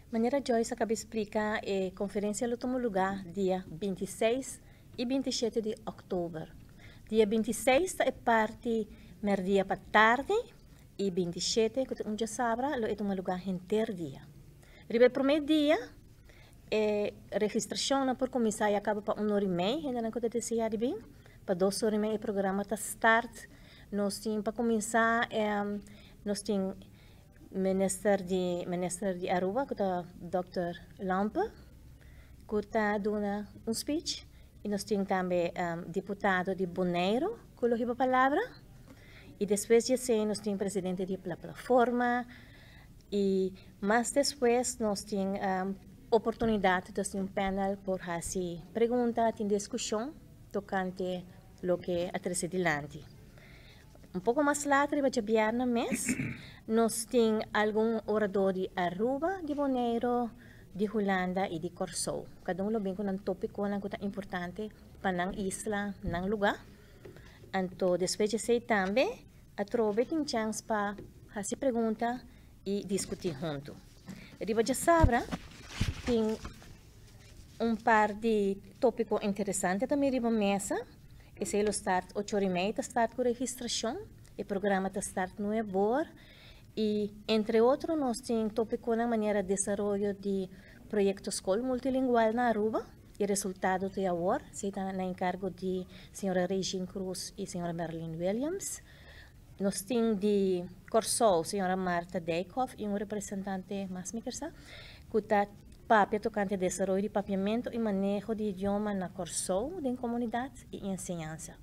Maneira Joyce acaba de explicar a conferência ela tomou lugar dia 26 e 27 de outubro. Dia 26 é parte merdia para tarde e 27, que um dia sabra, ela tomou lugar inteiro dia. Ribe primeiro dia, a registração por começar e acaba para 1h30, ainda não acontece de bem. Para 2h30 o programa está start. Nós temos para começar, nós temos Minister de Aruba, que é Dr. Lampe, que está dando speech. E nós temos também deputado de Bonaire, que lhe a palavra. E depois de nós temos presidente da plataforma. E mais depois nós temos oportunidade de ter um panel por fazer perguntas e discussão tocante o que acontece adiante. Um pouco mais tarde, vai chegar no mês, nós temos algum orador de Aruba, de Bonaire, de Holanda e de Curaçao. Cada um vem com um tópico que é importante para a isla, para o lugar. Então, depois de também, a trove tem chance para fazer perguntas e discutir junto. Riba de Sabra tem par de tópicos interessantes também riba mesa. Esse é o start 8h30, start com registração. O programa está start no EBOR. E, entre outros, nós temos tópico na maneira de desenvolvimento de projeto escola multilingual na Aruba. E o resultado de agora está na encargo de senhora Regine Cruz e senhora Marilyn Williams. Nós temos de Curaçao, senhora Marta Daykoff e representante mais que está papel tocante a desenvolvimento de papiamento e manejo de idioma na Curaçao, de comunidade e ensinança.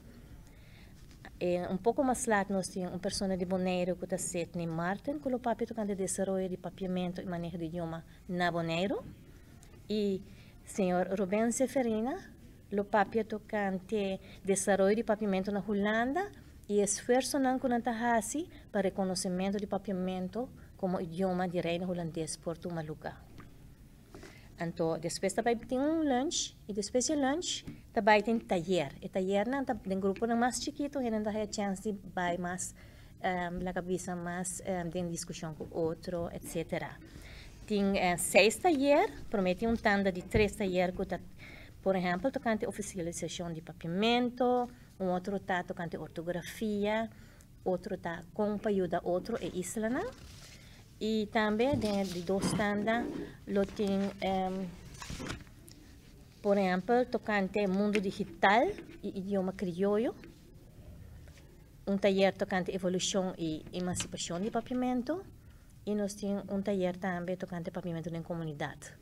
Um pouco mais lá, nós temos uma pessoa de Bonaire, que está Sidney Martin, que o papel tocante a desenvolvimento de papiamento e manejo de idioma na Bonaire. E senhor Ruben Seferina, o papel tocante a desenvolvimento de papiamento na Holanda e esforço não que nós para reconhecimento de papiamento como idioma de reino holandês por todo lugar. Então, depois também tem lunch, e depois do lunch, também tem taller. E taller tem grupo mais chiquito, e não tem a chance de vai mais, la cabeça mais, tem discussão com outro, etc. Tem 6 taller, promete tanda de 3 taller, que por exemplo, tocante oficialização de papiamento, outro está tocante ortografia, outro está com ajuda outro é islana. E também de 2 tandas, tem, por exemplo, tocante mundo digital e idioma crioulo, taller tocante evolução e emancipação de papiamento, e nós temos taller também tocante papiamento na comunidade.